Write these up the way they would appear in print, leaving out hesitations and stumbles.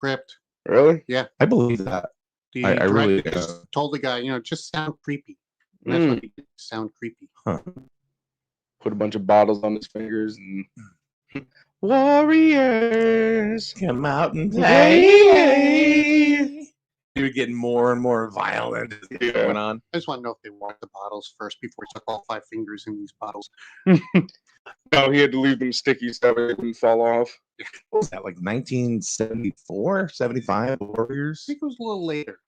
Ripped. Really? Yeah. I believe that. The I really director just told the guy, just sound creepy. And that's what he did, sound creepy. Huh. Put a bunch of bottles on his fingers and Warriors come out and play. He was getting more and more violent as it went on. I just want to know if they washed the bottles first before he took all 5 fingers in these bottles. No, he had to leave them sticky so it didn't fall off. What was that, like 1974, 75 Warriors? I think it was a little later.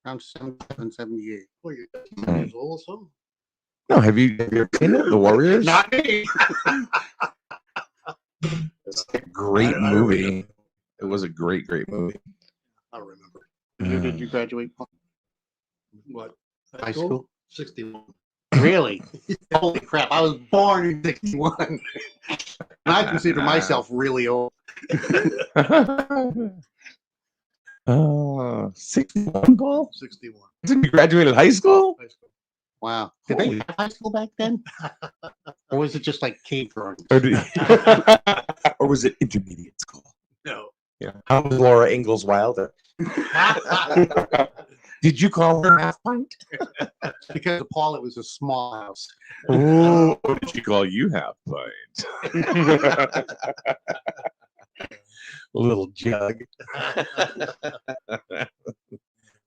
Around 77, 78. Oh, you're 10 years old or something? No, have you ever seen it, The Warriors? Not me. It's a great movie. It was a great movie. I don't remember. When did you graduate? What? High school? 61. Really? Holy crap. I was born in 61. And I consider myself really old. 61, Paul? 61. Did you graduated high school? High school. Wow. Did they have high school back then? Or was it just like cave drawings? Or was it intermediate school? No. Yeah. How was Laura Ingalls Wilder? Did you call her half pint? Because of Paul, it was a small house. Oh, what did she call you half pint? A little jug. Of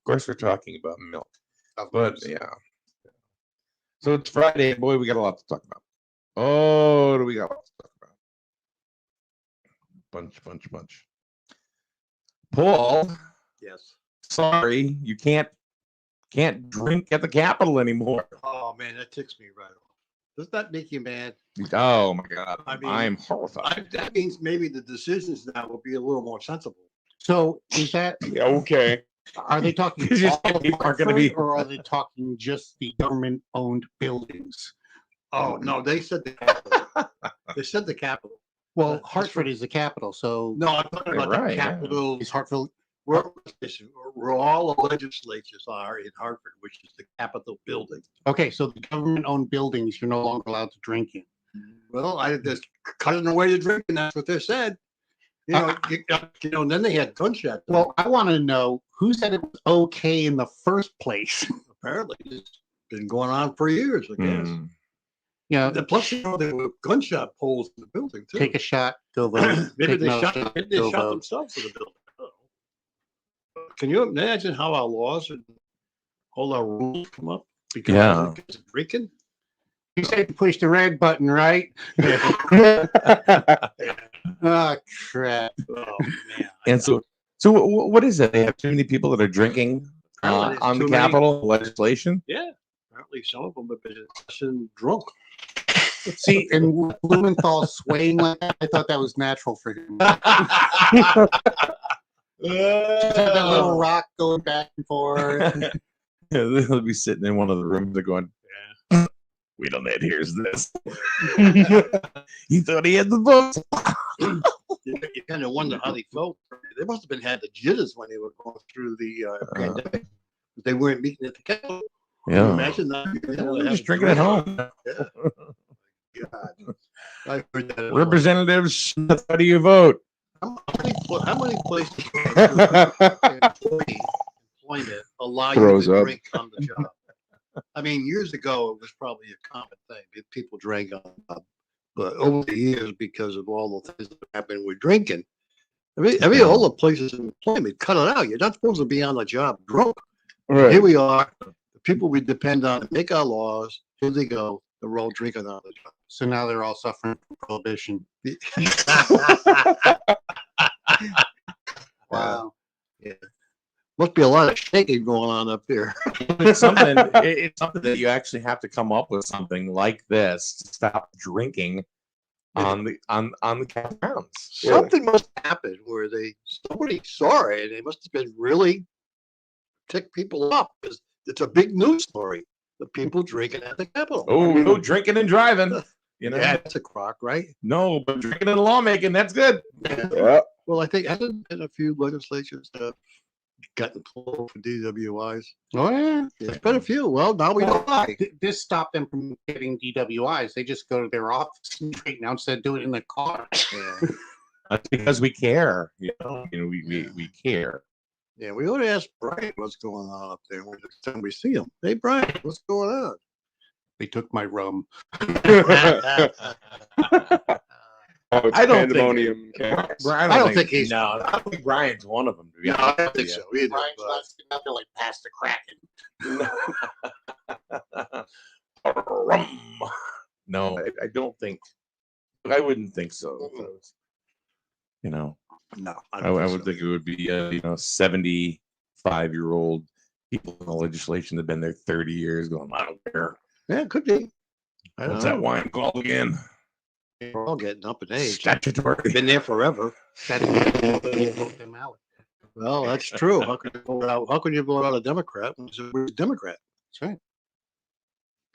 course, we're talking about milk. But yeah. So it's Friday, boy. We got a lot to talk about. Oh, do we got a lot to talk about? Bunch. Paul. Yes. Sorry, you can't drink at the Capitol anymore. Oh, man, that ticks me right off. Does that make you mad? Oh my God, I mean, I'm horrified. That means maybe the decisions now will be a little more sensible. So is that, Yeah, okay. are they talking Because you all said of people aren't gonna Hartford, be- or are they talking just the government-owned buildings? Oh, no, they said the capital. They said the capital. Well, Hartford is the capital, so No, I'm talking about Right, the yeah. capital. is Hartford. Where all the legislatures are in Hartford, which is the Capitol building. Okay, so the government-owned buildings, you're no longer allowed to drink in. Well, I just cutting away the drinking. That's what they said. And then they had gunshot. Well, I want to know who said it was okay in the first place. Apparently, it's been going on for years. I guess. Mm. And plus, there were gunshot holes in the building too. Take a shot, go vote. maybe Take they another shot. Maybe they go shot vote. themselves in the building. I don't know. Can you imagine how our laws and all our rules come up because of drinking? You said push the red button, right? Oh, crap. Oh man! And so what is it? They have too many people that are drinking Apparently on the too many. Capitol legislation. Yeah, apparently some of them have been drunk. See, and Blumenthal swaying like that, I thought that was natural for him. Just have that little rock going back and forth. They'll be sitting in one of the rooms. They're going, "We don't need. Here's this." He thought he had the votes. You kind of wonder how they felt. They must have had the jitters when they were going through the pandemic. They weren't meeting at the Capitol. Can you imagine that? Just drinking at home. Yeah. God. I heard that. Representative Smith, how do you vote? How many places employment allow Throws you to up. drink on the job? I mean, years ago, it was probably a common thing. People drank on the job. But over the years, because of all the things that happened with drinking, I mean, all the places in employment cut it out. You're not supposed to be on the job drunk. Right. Here we are. The people we depend on to make our laws. Here they go. They're all drinking on the job. So now they're all suffering from prohibition. Wow. Yeah. Must be a lot of shaking going on up there. It's something that you actually have to come up with something like this to stop drinking on the Capitol grounds. Something must happen where somebody saw it and it must have been really tick people off because it's a big news story. The people drinking at the Capitol. Oh, no drinking and driving. You know, Yeah, that's a crock, right? no, but drinking and lawmaking, that's good. Yeah. Well, I think hasn't been a few legislatures that have gotten pulled for DWIs. Oh, yeah. There's been a few. Well, now we know why. This stopped them from getting DWIs. They just go to their office and drink now instead of do it in the car. Yeah. That's because we care. We care. Yeah, we ought to ask Brian what's going on up there when next time we see him. Hey, Brian, what's going on? They took my rum. Oh, it's I don't think- pandemonium. chaos. Brian, I don't think he's- No, I don't think Brian's one of them. To be No, I honest don't with think you. so either. Brian's but- not sitting out there like past the Kraken. Rum. No, I don't think. I wouldn't think so. You know, No, I would think it would be 75-year-old people in the legislation that have been there 30 years going, I don't care. Yeah, it could be. I don't What's that know. wine called again? We're all getting up in age. Statutory. Been there forever. That is vote them out. Well, that's true. How could you vote out? How could you vote out a Democrat when we're a Democrat? That's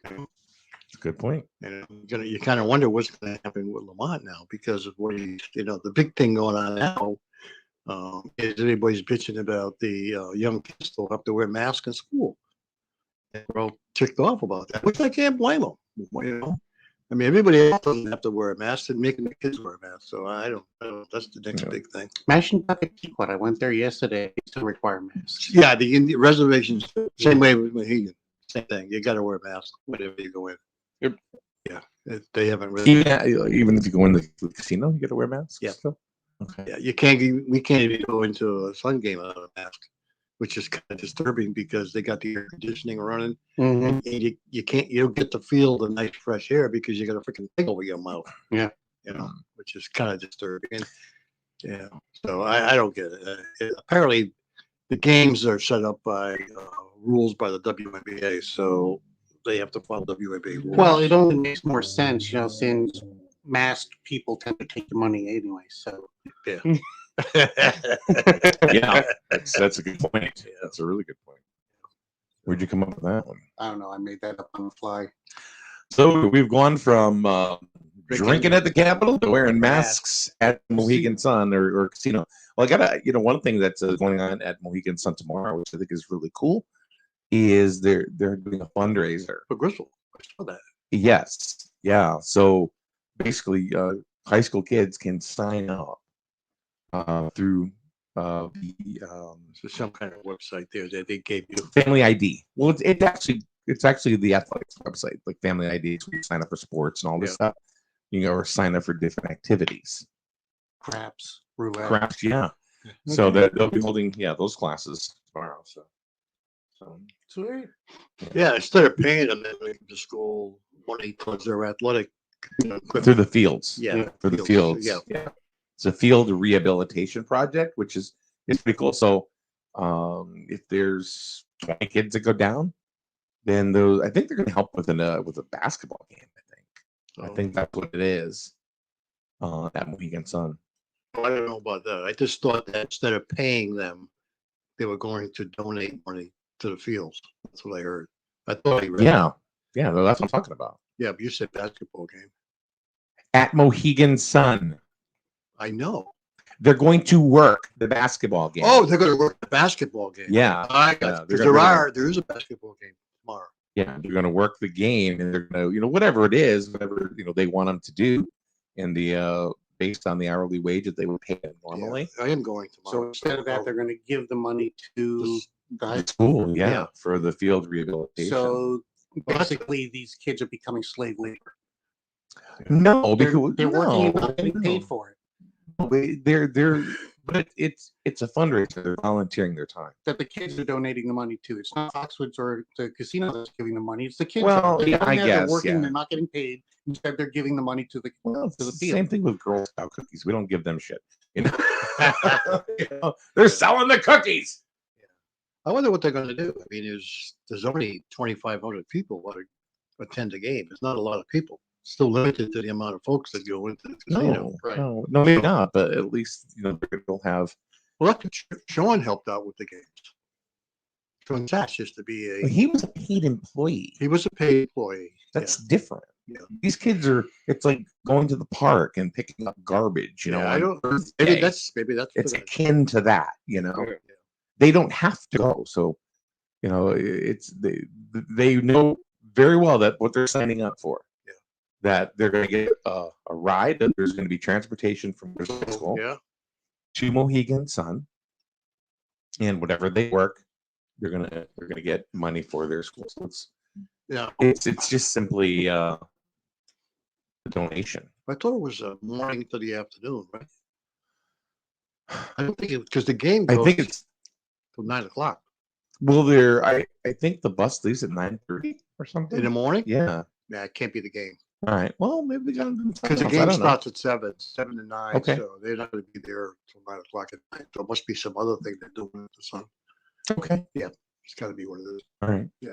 right. Good point. And you kind of wonder what's going to happen with Lamont now because of what the big thing going on now is everybody's bitching about the young kids still have to wear masks in school. And we're all ticked off about that, which I can't blame them. I mean, everybody else doesn't have to wear a mask and making the kids wear a mask. So I don't that's the next Yeah. big thing. Mashing Bucket Pequot. I went there yesterday. They still require masks. Yeah, the Indian reservations, same way with Mohegan. Same thing. You got to wear a mask whenever you go in. Yep. Yeah, they haven't really. Even if you go in the casino, you got to wear masks. Yeah. Still? Okay. Yeah, we can't even go into a Sun game without a mask, which is kind of disturbing because they got the air conditioning running, Mm-hmm. and you don't get to feel the nice fresh air because you got a freaking thing over your mouth. Yeah. Which is kind of disturbing. And, yeah, so I don't get it. Apparently, the games are set up by rules by the WNBA, so they have to follow WNBA rules. Well, it only makes more sense, since masked people tend to take the money anyway. So Yeah, that's a good point. That's a really good point. Where'd you come up with that one? I don't know. I made that up on the fly. So we've gone from drinking at the Capitol to wearing masks at Mohegan Sun or casino. Well, I gotta, one thing that's going on at Mohegan Sun tomorrow, which I think is really cool, is they're doing a fundraiser. For Gristle, I saw that. Yes, yeah. So basically, high school kids can sign up through So some kind of website there that they gave you. Family ID. Well, it's actually the athletics website, like Family ID. Where you sign up for sports and all this Yeah. stuff. Or sign up for different activities. Craps, roulette. Crafts, yeah. So that they'll be holding those classes tomorrow. So Sweet. Yeah, instead of paying them, they make the school money towards their athletic equipment. through the fields. Yeah, For the fields. Yeah. It's a field rehabilitation project, which is pretty cool. So if there's 20 kids that go down, then I think they're going to help with a basketball game. I think that's what it is at Mohegan Sun. I don't know about that. I just thought that instead of paying them, they were going to donate money to the fields. That's what I heard. I thought I read. Yeah, that's what I'm talking about. Yeah, but you said basketball game. At Mohegan Sun, I know. they're going to work the basketball game. Oh, they're going to work the basketball game. yeah, I Yeah, got they're because gonna- there is a basketball game tomorrow. yeah. They're going to work the game, and they're going to, whatever it is, whatever they want them to do, and based on the hourly wage that they would pay them normally. Yeah, I am going So tomorrow. instead of that, they're going to give the money to the high school. Cool, Yeah. for the field rehabilitation. So basically, these kids are becoming slave labor. no, They're, because they're working and no, not getting paid for it. but it's a fundraiser. They're volunteering their time. That the kids are donating the money to. It's not Foxwoods or the casino that's giving the money. It's the kids. Well, They're yeah, going I there, guess, they're working. yeah. They're not getting paid. Instead, they're giving the money to the Well, it's to the the field. same thing with Girl Scout cookies. We don't give them shit. They're selling the cookies. I wonder what they're going to do. I mean, there's only 2,500 people that attend the game. It's not a lot of people. Still limited to the amount of folks that go into the casino. No, maybe not. But at least they'll have. Well, that's what Sean helped out with the games. Sean Satch used to be He was a paid employee. he was a paid employee. That's different. Yeah. These kids are. It's like going to the park and picking up garbage. I on don't. Thursday. Maybe that's It's what it is. akin to that. They don't have to go. So, it's they know very well that what they're signing up for. Yeah. that they're going to get a ride. That there's going to be transportation from their school Yeah. to Mohegan Sun, and whatever they work, they're gonna get money for their school. So it's just simply a donation. I thought it was a morning to the afternoon, right? I don't think it because the game goes I think it's till 9 o'clock I think the bus leaves at 9:30 or something in the morning. Yeah. Yeah, it can't be the game All right. Well, maybe we got to do because the game starts at 7 to 9. Okay. So they're not going to be there till 9 o'clock at night. So it must be some other thing they're doing with the sun. Okay. It's got to be one of those. All right. Yeah.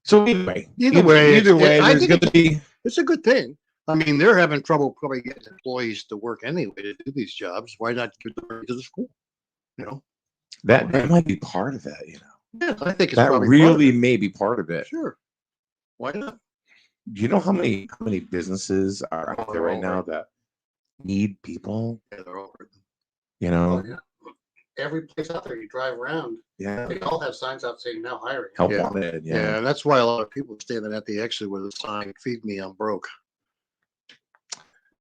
So either way, Either way, I there's think going to be. It's a good thing. I mean, they're having trouble probably getting employees to work anyway to do these jobs. Why not give the money to the school? You know, That might be part of that, yeah, I think it's That probably really may be part of it. sure. Why not? Do you know how many businesses are out there right now that need people? Yeah, they're all working. Oh, yeah. Every place out there you drive around, Yeah. they all have signs out saying now hiring. Help Yeah. wanted. Yeah, and that's why a lot of people are standing at the exit with a sign, "Feed me, I'm broke."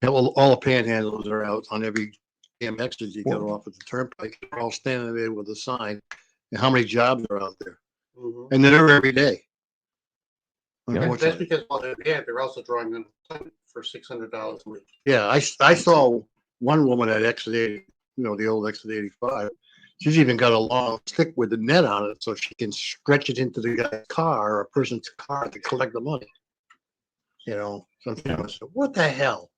Yeah, well, all the panhandlers are out on every damn exit you get off at the turnpike. They're all standing there with a sign. And how many jobs are out there? Mhm. And they're there every day. Yeah. That's Unfortunately. because they're also drawing unemployment for $600 a week. Yeah, I saw one woman at exit 80, the old exit 85. She's even got a long stick with the net on it so she can stretch it into the guy's car or a person's car to collect the money. Something I said, what the hell?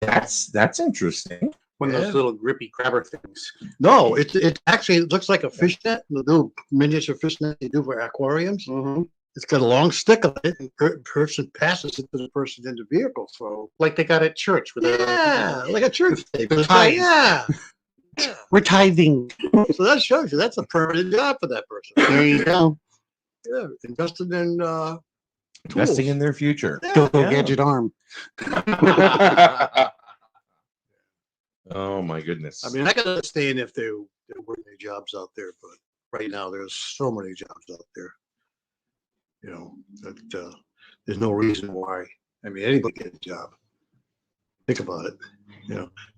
That's interesting. One of those little grippy grabber things. No, it actually looks like a fish net, the little miniature fish net they do for aquariums. Mm-hmm. It's got a long stick on it, and person passes it to the person in the vehicle. So Like they got at church. With like a church thing. The It's tithes. yeah. We're tithing. So that shows you that's a permanent job for that person. There you go. Yeah, invested in Investing tools. in their future. Go Yeah. gadget arm. Oh my goodness. I mean, I can understand if they're working their jobs out there, but right now there's so many jobs out there. That there's no reason why. I mean, anybody can get a job. Think about it.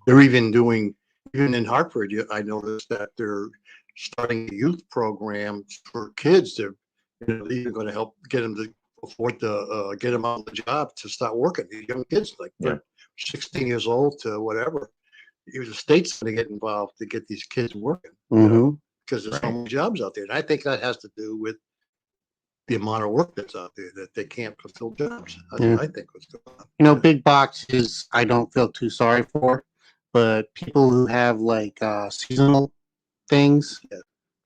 They're even in Hartford. I noticed that they're starting a youth program for kids. They're even going to help get them to afford to get them on the job to start working. These young kids, like they're 16 years old to whatever. Even the state's going to get involved to get these kids working because there's so many jobs out there. And I think that has to do with the amount of work that's out there that they can't fulfill jobs. That's what I think was going on. Big boxes I don't feel too sorry for, but people who have like seasonal things,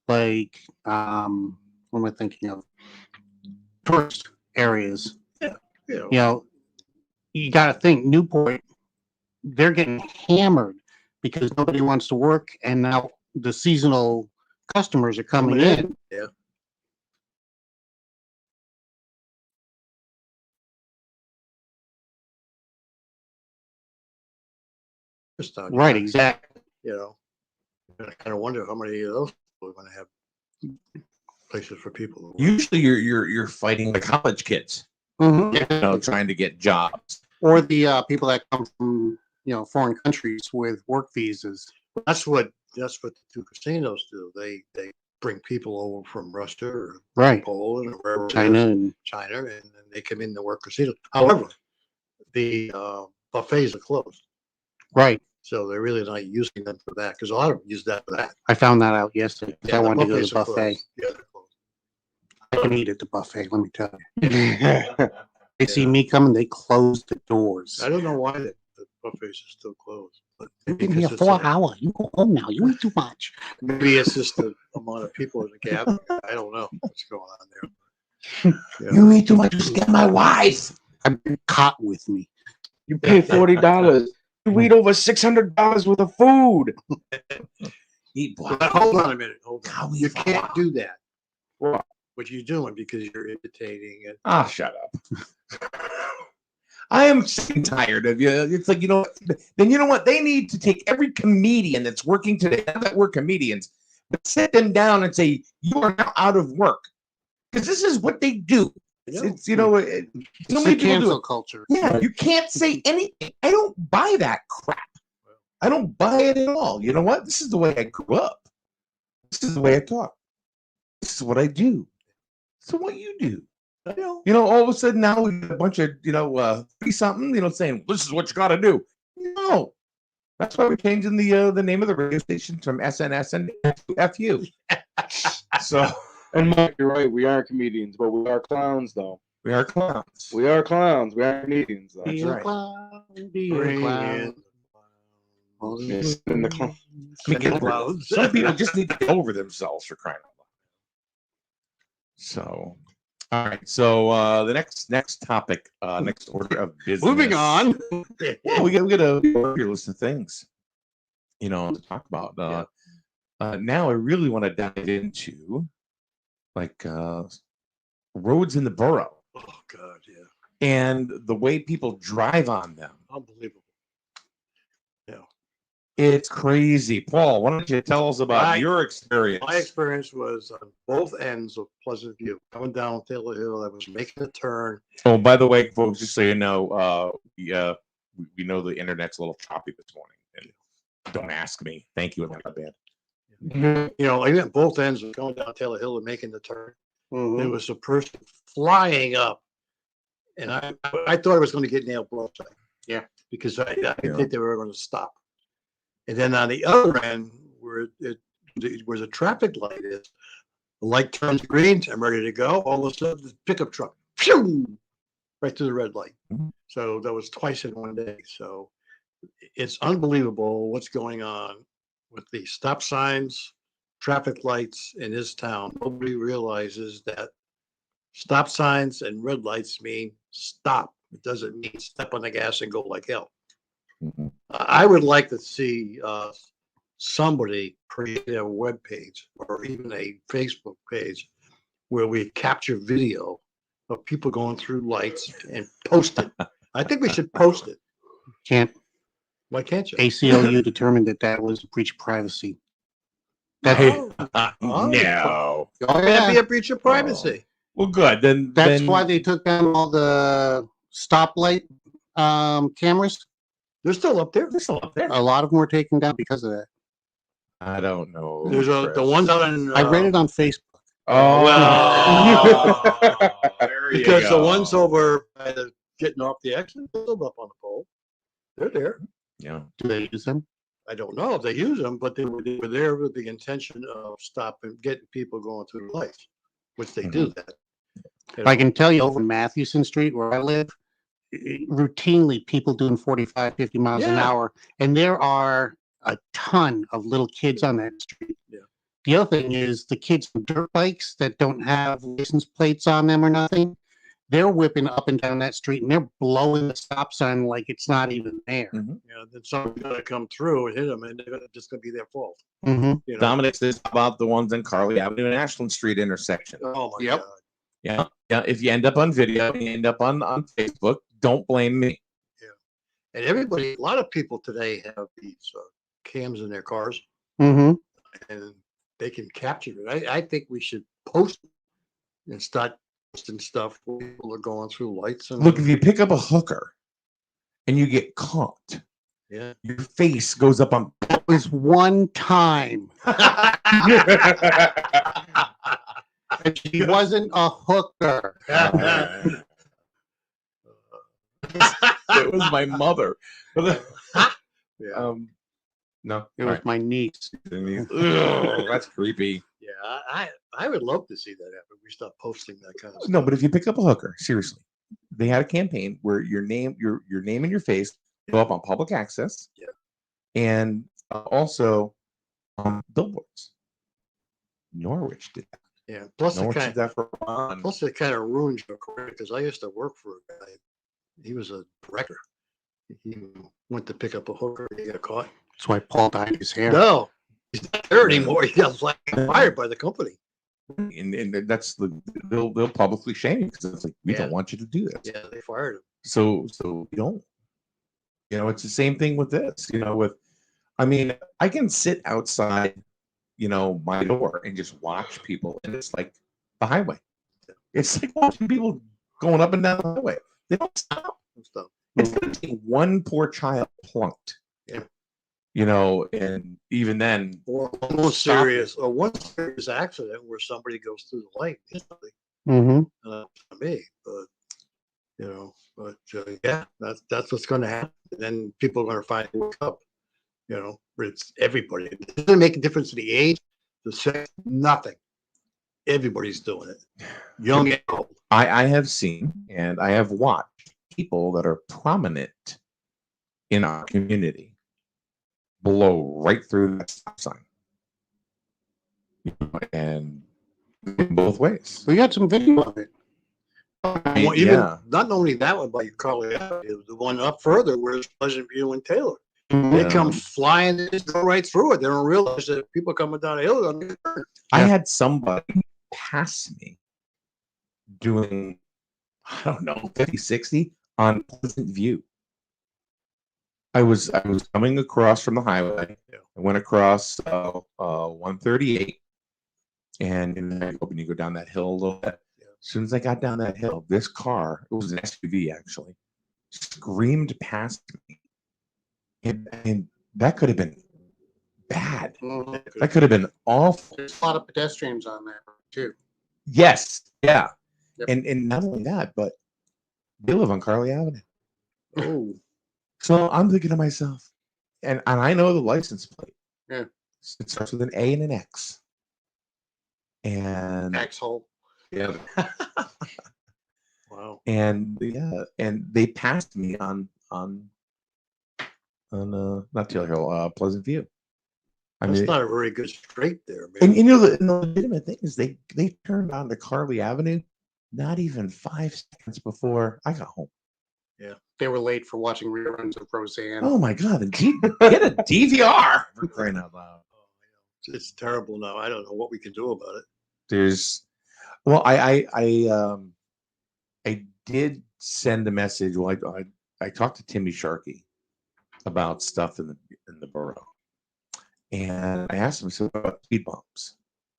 like what am I thinking of? Tourist areas. You got to think Newport, they're getting hammered because nobody wants to work, and now the seasonal customers are coming in. Yeah. Right, exactly. I kind of wonder how many of those people are going to have places for people to work. Usually you're fighting the college kids, trying to get jobs. Or the people that come from foreign countries with work visas. That's what the two casinos do. They bring people over from Russia or Right. Poland or wherever it China is. and China, and then they come in to work casinos. However, the buffets are closed, right. so they're really not using them for that because a lot of them use that for that. I found that out yesterday. I the wanted to go to buffets the are buffet. closed. Yeah, they're closed. I can eat at the buffet, let me tell you. They see me coming, they close the doors. I don't know why the buffets are still closed, but You've maybe been here because it's 4 hours. You go home now. You eat too much. maybe it's just the amount of people in the cab. I don't know what's going on there. Yeah. You eat too much. You scare my wife. I've been caught with me. You pay $40. You eat over $600 worth of food. Eat But hold on a minute. Hold on. How You evil. can't do that. What? What you're doing because you're imitating it. Ah, shut up. I am sick and tired of you. It's like, then you know what? They need to take every comedian that's working today, not that we're comedians, but sit them down and say, you are now out of work. Because this is what they do. It's you know, so It's many the people do cancel it. culture. Yeah, you can't say anything. I don't buy that crap. I don't buy it at all. You know what? This is the way I grew up. This is the way I talk. This is what I do. So what you do. I know. You know, all of a sudden now we got a bunch of, 30-something, saying this is what you got to do. No, that's why we're changing the name of the radio station from SNSN to FU. So, And Mike, you're right. We are comedians, but we are clowns, though. we are clowns. We are clowns. We are comedians, though. Be a right. clown, be a Bring clown. in Yes, in the clown. I mean, get over it. Some people just need to get over themselves for crying out loud. So, all right. So the next topic, next order of business. Moving on. Well, we got a list of things, to talk about. Now I really want to dive into like roads in the borough Oh God, yeah, and the way people drive on them. unbelievable. It's crazy. Paul, why don't you tell us about My- your experience? My experience was on both ends of Pleasant View, coming down Taylor Hill. I was making a turn. Oh, by the way, folks, just so you know, we know the internet's a little choppy this morning. And don't ask me. Thank you, not bad. I went both ends of going down Taylor Hill and making the turn. There Mhm. was a person flying up, and I thought I was going to get nailed broadside. Yeah. Because I Yeah. didn't think they were going to stop. And then on the other end, where where the traffic light is, the light turns green. I'm ready to go. All of a sudden, the pickup truck, phew, right to the red light. Mhm. So that was twice in one day. So it's unbelievable what's going on with the stop signs, traffic lights in this town. Nobody realizes that stop signs and red lights mean stop. It doesn't mean step on the gas and go like hell. Mhm. I would like to see somebody create a web page or even a Facebook page where we capture video of people going through lights and post it. I think we should post it. Can't Why can't you? ACLU determined that was a breach of privacy. That, Oh. No. oh, That'd be yeah. a breach of privacy. Well, good. Then That's why they took down all the stoplight cameras. They're still up there. they're still up there. A lot of them were taken down because of that. I don't know. There's the Chris. ones out in. I read it on Facebook. Oh, Well, there you because the go. ones over by the getting off the exit, they're still up on the pole. They're there. Yeah. Do they use them? I don't know if they use them, but they were there with the intention of stopping, getting people going through the lights, which they do that. You I know, can tell you over Mathewson Street where I live, routinely people doing 45, 50 miles an Yeah. hour. And there are a ton of little kids on that street. Yeah. The other thing is the kids on dirt bikes that don't have license plates on them or nothing, they're whipping up and down that street and they're blowing the stop sign like it's not even there. Mhm. then somebody's gonna come through and hit them, and just gonna be their fault. Mm-hmm. You know? Dominic says about the ones in Carly Avenue and Ashland Street intersection. Oh my Yep. God. Yeah. Yeah. If you end up on video, you end up on Facebook, don't blame me. And everybody, a lot of people today have these cams in their cars, Mm-hmm. and they can capture it. I think we should post it and start posting stuff where people are going through lights and Look, if you pick up a hooker and you get caught, yeah. your face goes up on. That was one time. And she wasn't a hooker. It was my mother. Yeah. No, It was my niece. Ugh, that's creepy. Yeah, I would love to see that happen. We start posting that kind of stuff. No, but if you pick up a hooker, seriously, they had a campaign where your name and your face go up on public access. Yeah. And also billboards. Norwich did that. Yeah. Plus, Norwich did that for fun. it kind of ruins your career because I used to work for a guy. He was a wrecker. He went to pick up a hooker. He got caught. That's why Paul dyed his hair. No, he's not there anymore. He got fired by the company. And that's they'll publicly shame you because it's like we Yeah. don't want you to do this. Yeah, they fired him. So you don't. It's the same thing with this. I can sit outside, my door and just watch people, and it's like the highway. It's like watching people going up and down the highway. They don't stop. Stuff. It's going to take one poor child plunked. Yeah. You know, and even then, Or one serious accident where somebody goes through the lane instantly. Mm-hmm. For me, but yeah, that's what's going to happen. And then people are going to finally wake up. But it's everybody. It doesn't make a difference to the age, the sex, nothing. Everybody's doing it, young and old. I have seen and I have watched people that are prominent in our community blow right through that stop sign. And in both ways. We got some video of it. Well, even not only that one, but Carly Avenue, the one up further where it's Pleasant View and Taylor. They come flying, they just go right through it. They don't realize that people coming down the hill are going to get hurt. I had somebody pass me doing, I don't know, 50, 60 on Pleasant View. I was coming across from the highway. Yeah. I went across 138, and then when you go down that hill a little bit. Yeah. As soon as I got down that hill, this car, it was an SUV actually, screamed past me. And that could have been bad. Mhm. That could have been awful. There's a lot of pedestrians on there too. Yes, yeah. Yep. And not only that, but they live on Carly Avenue. Oh, So I'm thinking to myself, and I know the license plate. Yeah. It starts with an A and an X. And Axhole. yeah. wow. And yeah, and they passed me on not Taylor Hill, Pleasant View. That's mean, not a very good straight there, man. and you know the legitimate thing is they turned on to Carly Avenue not even 5 seconds before I got home. They were late for watching reruns of Roseanne. Oh my god! And get a DVR for crying out loud. It's terrible now. I don't know what we can do about it. There's, well, I did send a message. Well, I talked to Timmy Sharkey about stuff in the borough, and I asked him, so about speed bumps,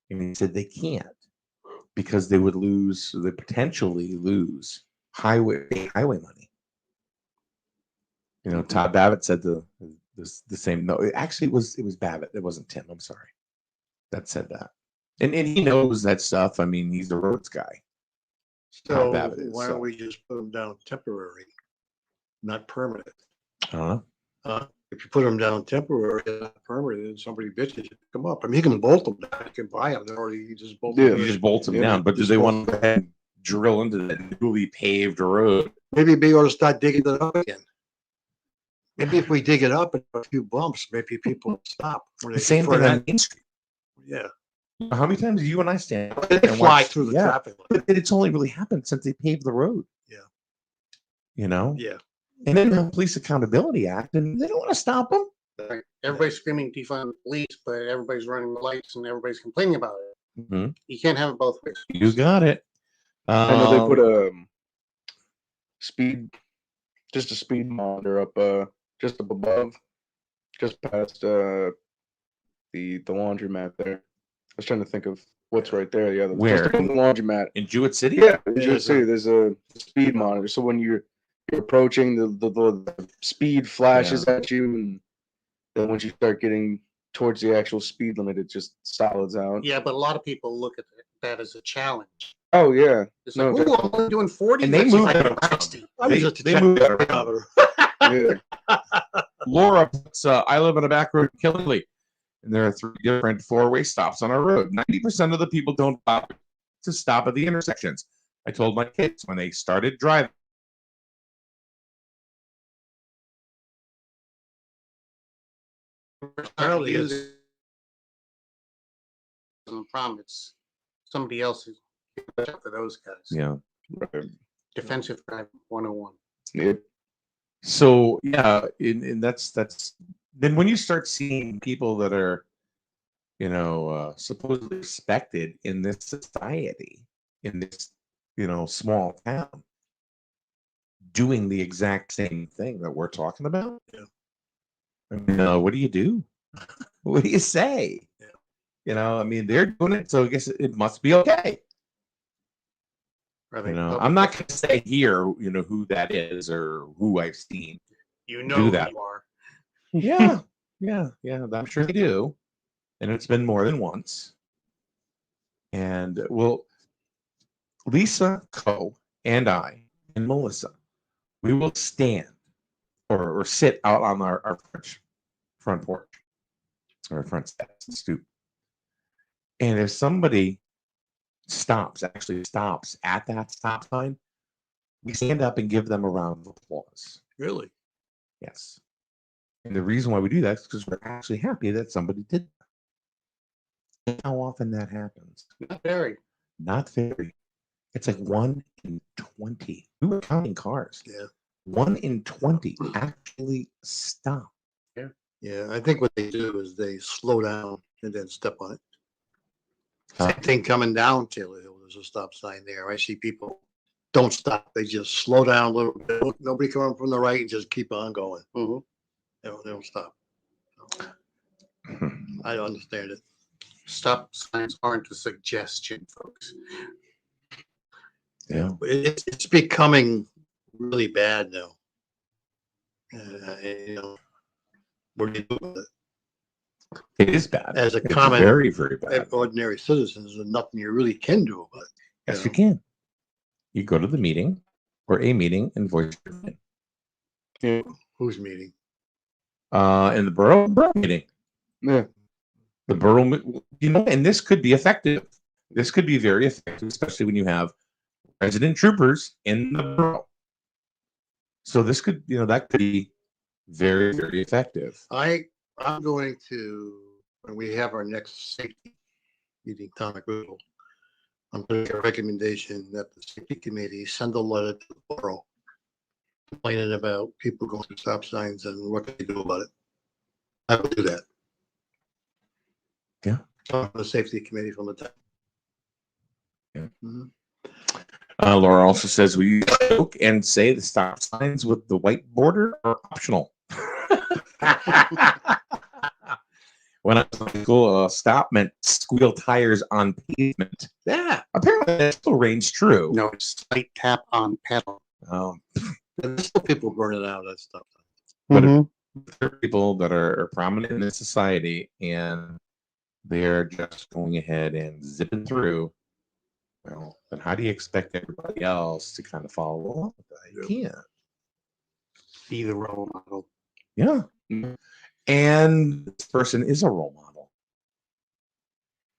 and he said they can't because they potentially lose highway money. You know, Todd Babbitt said the same. No, it was Babbitt. It wasn't Tim. I'm sorry. That said that, and he knows that stuff. I mean, he's the roads guy. So Babbitt is, why don't we just put them down temporary, not permanent? If you put them down temporary, not permanent, then somebody bitches you come up. I mean, you can bolt them down. You can buy them. They're already you just bolt them. You just bolt them down. But do they want to go ahead and drill into that newly paved road? Maybe we ought to start digging it up again. Maybe if we dig it up and a few bumps, maybe people will stop. The same thing on Main Street. Yeah. How many times do you and I stand They and fly watch- through the yeah, traffic light. But it's only really happened since they paved the road. Yeah. You know? Yeah. And then the Police Accountability Act, and they don't want to stop them. Like, everybody's screaming defund the police, but everybody's running the lights and everybody's complaining about it. Mm-hmm. You can't have it both ways. You got it. I know they put a speed monitor up just up above, just past the laundromat there. I was trying to think of what's right there. Yeah, Where? just above the laundromat. In Jewett City? Yeah, you see, there's a speed monitor. So when you're approaching, the speed flashes at you, and then once you start getting towards the actual speed limit, it just solids out. Yeah, but a lot of people look at that as a challenge. Oh yeah. It's No, like, I'm only doing 40. And they let's see if move I can it around. 60. I'm They- just a they check move it that around. yeah. Laura puts, I live on a back road in Killingly, and there are 3 different 4-way stops on our road. 90% of the people don't bother to stop at the intersections. I told my kids when they started driving. Apparently it's- the problem. It's somebody else who's for those guys. Yeah. Defensive driving 101. Yeah. So yeah, and that's then when you start seeing people that are, supposedly respected in this society, in this, small town, doing the exact same thing that we're talking about. Yeah. I mean, what do you do? What do you say? Yeah. I mean, they're doing it, so I guess it must be okay. I You think know, public- I'm not going to say here, you know, who that is or who I've seen. You do know who that. you are. Yeah, yeah. I'm sure they do, and it's been more than once. And well, Lisa Coe and I and Melissa, we will stand or sit out on our front porch or front steps and stoop. And if somebody actually stops at that stop sign, we stand up and give them a round of applause. Really? Yes. And the reason why we do that is because we're actually happy that somebody did that. How often that happens? Not very. Not very. It's like 1 in 20. We were counting cars. Yeah. 1 in 20 actually stop. Yeah, I think what they do is they slow down and then step on it. Huh? Same thing coming down Taylor Hill. There's a stop sign there. I see people don't stop. They just slow down a little bit. Nobody coming from the right and just keep on going. They don't stop. I don't understand it. Stop signs aren't a suggestion, folks. Yeah. It's becoming really bad now. You know, what do you do with it? It is bad. As a It's common, very, very bad. ordinary citizens, there's nothing you really can do about it. Yes, you can. You go to the meeting or a meeting and voice your opinion. Who's meeting? In the borough meeting. Yeah. The borough, you know, and this could be effective. This could be very effective, especially when you have resident troopers in the borough. So this could, you know, that could be very, very effective. I'm going to, when we have our next safety meeting, town approval, I'm going to make a recommendation that the safety committee send a letter to the borough complaining about people going through stop signs and what can they do about it. I will do that. Yeah. From the safety committee from the town. Yeah. Mhm. Laura also says we joke and say the stop signs with the white border are optional. When I was in school, stop meant squeal tires on pavement. Yeah, apparently that still reigns true. No, it's slight tap on pedal. There's still people burning out that stuff. But Mhm. there are people that are prominent in this society and they're just going ahead and zipping through. Well, then how do you expect everybody else to kind of follow along with that? You can't. Be the role model. Yeah. And this person is a role model.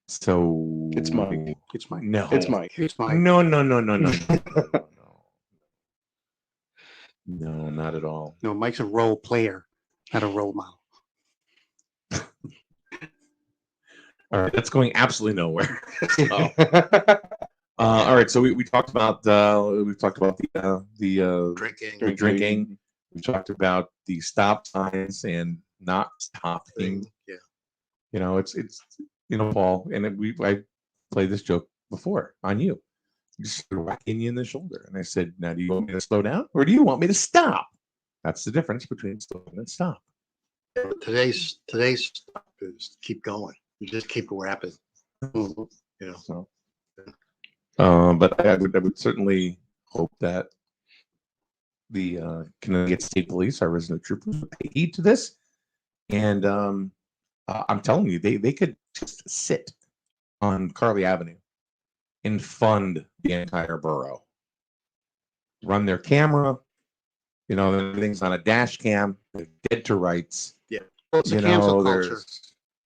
So It's Mike. It's Mike. No. It's Mike. It's Mike. No. No, not at all. No, Mike's a role player, not a role model. All right, that's going absolutely nowhere. All right, so we talked about the Drinking. drinking. We talked about the stop signs and not stopping. Yeah. You know, it's you know, Paul, and I played this joke before on you. Just whacking you in the shoulder, and I said, "Now, do you want me to slow down, or do you want me to stop?" That's the difference between slow and stop. Today's stop is keep going. You just keep rapping. You know. So, but I would certainly hope that the Connecticut State Police, our resident troopers, would pay heed to this. And I'm telling you, they could just sit on Carly Avenue and fund the entire borough. Run their camera, you know, everything's on a dash cam. They're dead to rights. Well, it's a You cancel know, culture.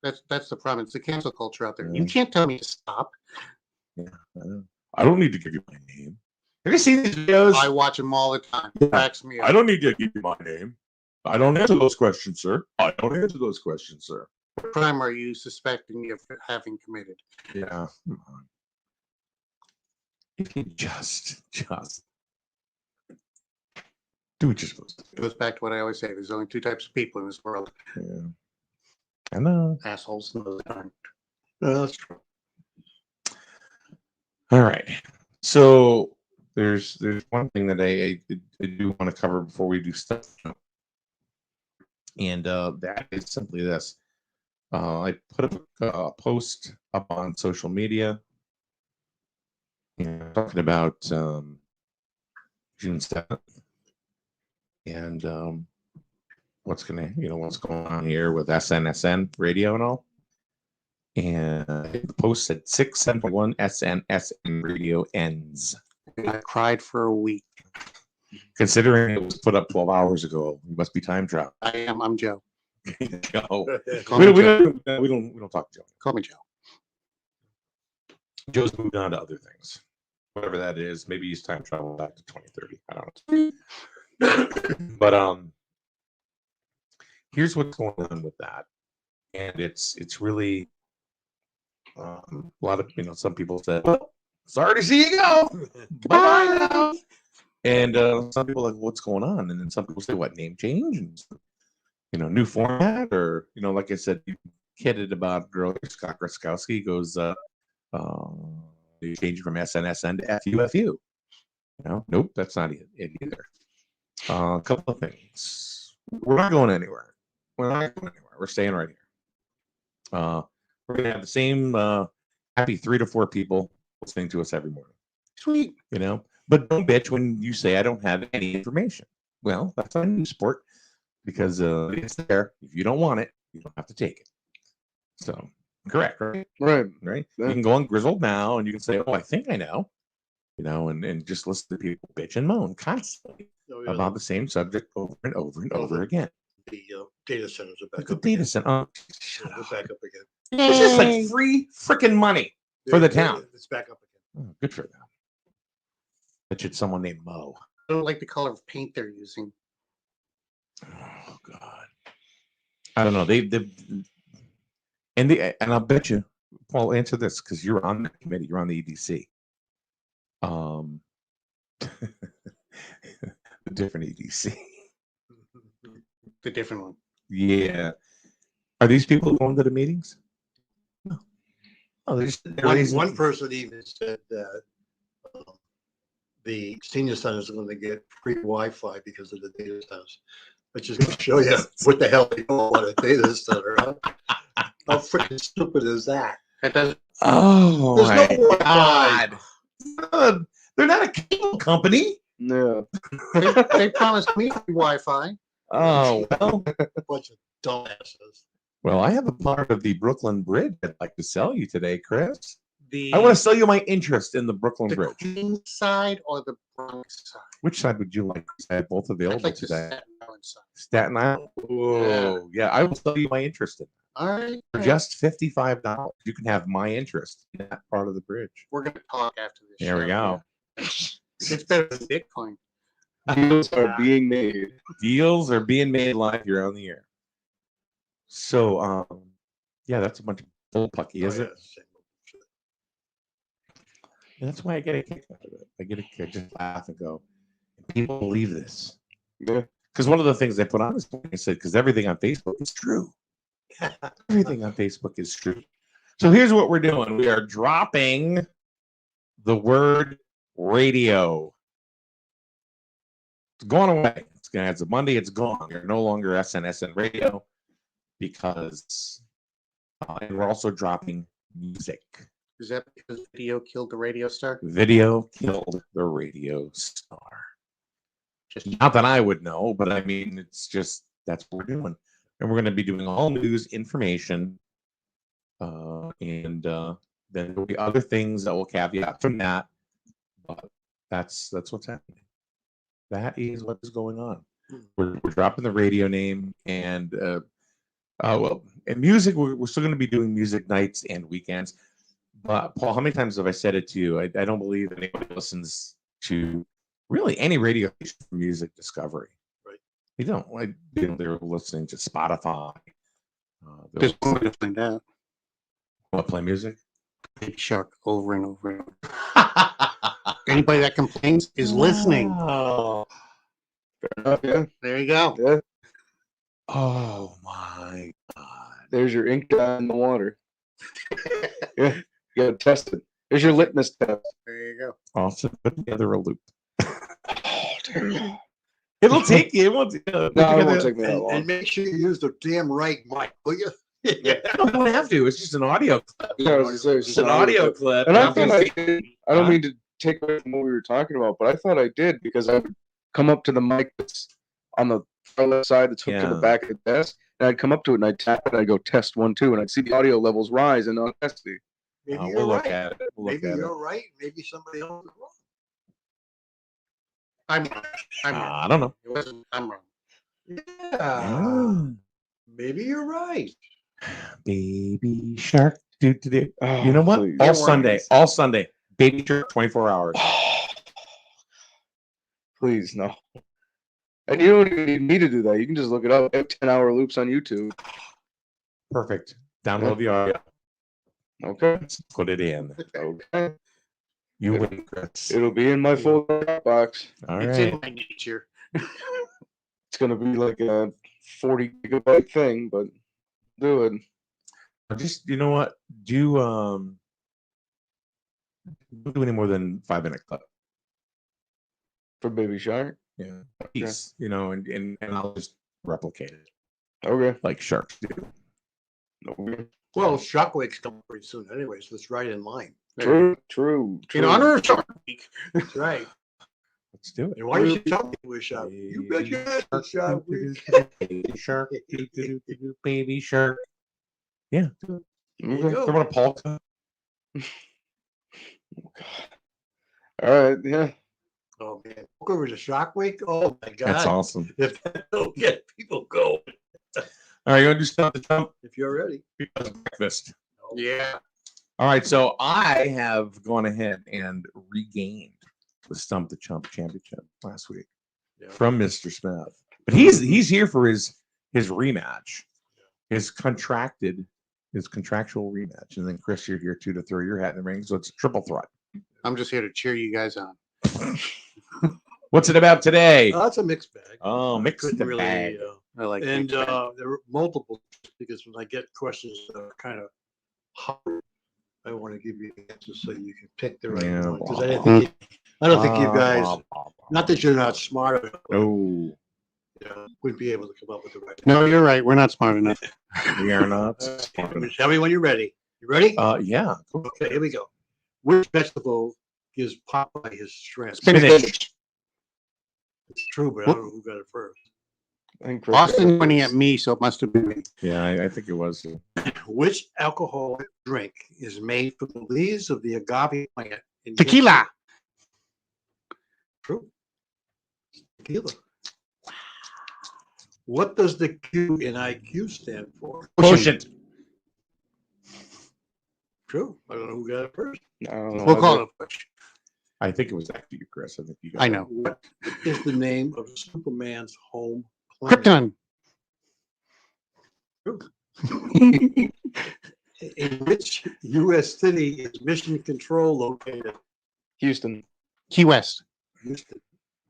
there's That's the problem. It's the cancel culture out there. Yeah. You can't tell me to stop. I don't need to give you my name. Have you seen these videos? I watch them all the time. Yeah. It cracks me up. I don't need to give you my name. I don't answer those questions, sir. I don't answer those questions, sir. What crime are you suspecting of having committed? Yeah. Come on. If you just do what you're supposed to It goes back to what I always say. There's only two types of people in this world: do. Yeah. I know. assholes and those that aren't. No, that's true. All right. So there's one thing that I do want to cover before we do stuff. And that is simply this. I put a post up on social media talking about June 7th and what's going on here with SNSN Radio and all. And the post said 6:7.1 SNSN Radio ends. I cried for a week. Considering it was put up 12 hours ago, it must be time travel. I'm Joe. Joe. Call We me don't, Joe. we don't talk to Joe. Call me Joe. Joe's moved on to other things. Whatever that is. Maybe he's time travel back to 2030. I don't know. But here's what's going on with that. And it's really a lot of some people said, well, sorry to see you go. Bye now. And some people are like, what's going on? And then some people say, what, name change? And new format, or like I said, you kidded about earlier. Scott Groskowski goes changing from SNSN to FUFU. Nope, that's not it either. A couple of things. We're not going anywhere. We're staying right here. We're gonna have the same happy 3 to 4 people listening to us every morning. Sweet. But don't bitch when you say I don't have any information. Well, that's not news sport, because it's there. If you don't want it, you don't have to take it. So correct, right? Right. Right. Yeah. You can go on Grizzled now and you can say, oh, I think I know. And just listen to people bitch and moan constantly about the same subject over and over and over again. The data centers are back The up. data center. Oh, They're back up again. it's just like free freaking money for the town. It's back up again. Oh, good for them. That should someone named Mo. I don't like the color of paint they're using. Oh God. I don't know. And I'll bet you, Paul, answer this because you're on the committee. You're on the EDC. The different EDC. The different one. Yeah. Are these people going to the meetings? No. Oh, One person even said that the senior centers are going to get free Wi-Fi because of the data centers. Which is going to show you what the hell they know about a data center. Huh? How freaking stupid is that? That does. Oh There's my no Wi-Fi. God. They're not a cable company. No. They promised me free Wi-Fi. Oh well. Bunch of dumbasses. Well, I have a part of the Brooklyn Bridge I'd like to sell you today, Chris. The I want to sell you my interest in the Brooklyn the Bridge. Queens side or the Bronx side. Which side would you like? I have both I'd available like the today. Staten Island side. Staten Island. Oh, yeah. I will sell you my interest in it All right. for just $55. You can have my interest in that part of the bridge. We're going to talk after this. There we show. go. It's better than Bitcoin. Deals are being made. Deals are being made live here on the air. So, yeah, that's a bunch of bullpucky, is it? And that's why I get a kick out of it. I get a kick, just laugh and go, people believe this. Yeah. Because one of the things I put on this point, I said, because everything on Facebook is true. Everything on Facebook is true. So here's what we're doing. We are dropping the word radio. It's going away. It's a Monday. It's gone. You're no longer SNSN Radio because, and we're also dropping music. Is that because video killed the radio star? Video killed the radio star. Just Not that I would know, but I mean, it's just that's what we're doing, and we're going to be doing all news, information, and then there'll be other things that will caveat from that. But that's what's happening. That is what is going on. We're dropping the radio name, and well, and music. We're still going to be doing music nights and weekends. But Paul, how many times have I said it to you? I don't believe anybody listens to really any radio station for music discovery. Right. You don't. They're listening to Spotify. There's one way to find out. What, play music? Baby Shark over and over and over. Anybody that complains is listening. Oh, Fair enough, yeah. There you go. Yeah. oh my God. There's your ink dot in the water. Yeah. You gotta test it. There's your litmus test. There you go. Also put together a loop. Oh, dear. It'll take you. It won't, No, it won't take me that And long. make sure you use the damn right mic, will you? You don't have to. It's just an audio clip. Yeah, I was gonna say, it's It's just an audio clip. And I I'm thought just- I don't mean to take away from what we were talking about, but I thought I did because I would come up to the mic that's on the far left side that's hooked to the back of the desk, and I'd come up to it and I'd tap it and I'd go test 1, 2, and I'd see the audio levels rise and on testing. Maybe We'll you're look right. at it. We'll Maybe look at you're it. right. Maybe somebody else is wrong. I'm wrong. I don't know. It wasn't. I'm wrong. Yeah. Maybe you're right. Baby Shark. Do. Oh, You know what? please. All Sunday. Baby Shark 24 hours. Please, no. And you don't even need me to do that. You can just look it up. They have 10-hour loops on YouTube. Perfect. Download the audio. Okay. Let's put it in. Okay. You win, Chris. It'll be in my folder box. All It's right. in my nature. It's gonna be like a 40 gigabyte thing, but do it. Just, you know what? Don't do any more than 5-minute clip. For Baby Shark. Yeah. Piece, you know, and I'll just replicate it Okay. like sharks do. Okay. Well, Shockwave's coming pretty soon anyway, so it's right in line. True. In honor of Shark Week. That's right. Let's do it. And why did you tell me it was Shock? You bet your ass it's Shock Week. Baby Shark. Baby Shark. Yeah. There Okay. you go. Throw in a polka. All right. Yeah. Oh man, look over to Shock Week. Oh my God, That's awesome. if that don't get people going, All right, you want to do Stump the Chump? if you're ready. Because breakfast. Yeah. All right, so I have gone ahead and regained the Stump the Chump championship last week Yeah. from Mr. Smith. But he's here for his rematch, his contractual rematch. And then Chris, you're here too to throw your hat in the ring. So it's a triple threat. I'm just here to cheer you guys on. What's it about today? That's a mixed bag. Oh, mixed Couldn't really, bag. I like and mixed bag. there were multiple because when I get questions that are kind of hard, I want to give you answers so you can pick the right Yeah, one. Because blah, I didn't blah. think I don't think you guys, Blah, blah, blah. not that you're not smart enough, but, No, wouldn't be able to come up with the right. No, you're right. We're not smart enough. we are not. Tell me when you're ready. You ready? Yeah. Okay, here we go. Which vegetable gives Popeye his strength? Spinach. It's true, but I don't know who got it first. I think Chris Austin pointing at me, so it must have been me. Yeah, I think it was. Which alcoholic drink is made from the leaves of the agave plant? in Tequila. True. Tequila. What does the Q in IQ stand for? Quotient. True. I don't know who got it first. I don't know. We'll call it a push. I think it was actually you, Chris. I think you got I it. know. What is the name of Superman's home planet? Krypton. In which U.S. city is Mission Control located? Houston. Key West. Houston.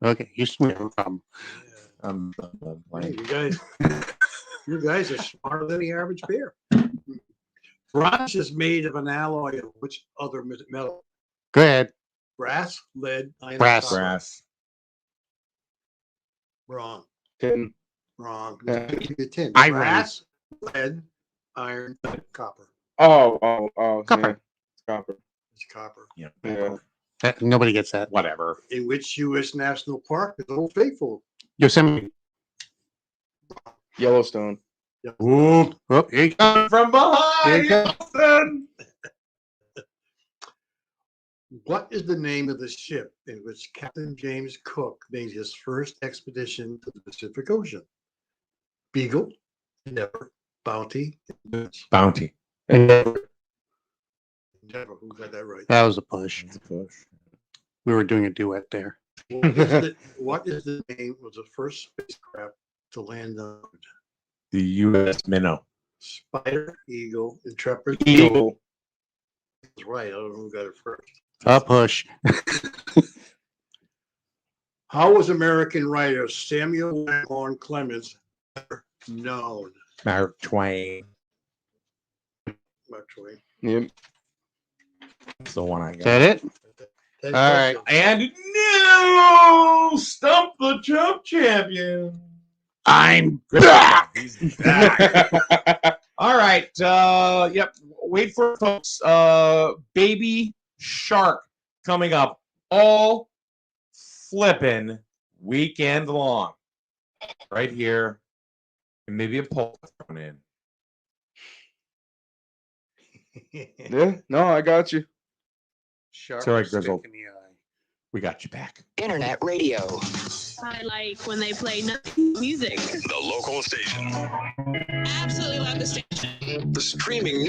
Okay, Houston. We have a problem. Hey, you guys are smarter than the average bear. Bronze is made of an alloy of which other metal? Go ahead. Brass, lead, iron. Brass. copper. Brass. Wrong. Tin. Wrong. Yeah. Give you 10. Iron. Brass, lead, iron, copper. Oh. Copper. Yeah. Copper. It's copper. Yeah. Yeah. Nobody gets that. Whatever. In which U.S. national park is Old Faithful? Yosemite. Yellowstone. Ooh. Oh, here you go. From Here you behind. go. What is the name of the ship in which Captain James Cook made his first expedition to the Pacific Ocean? Beagle, Endeavor, Bounty, Endurance. Bounty. Endeavor. Who got that right? That was a push. That's a push. We were doing a duet there. What is the name of the first spacecraft to land on The U.S. Minnow. Spider, Eagle, Intrepid? Eagle. That's right. I don't know who got it first. A push. How was American writer Samuel Langhorne Clemens better known? Mark Twain. Mark Twain. Yep. That's the one I Is got. that it? Ten All right. questions. And no, Stump the Chump champion. I'm Chris back. He's back. All right. Yep. Wait for it, folks. Baby Shark coming up all flipping weekend long. Right here. And maybe a poll thrown in. Yeah, no, I got you. Sharp Sorry, stick Grizzle. in the eye. We got you back. Internet radio. I like when they play music. The local station. Absolutely love the station. The streaming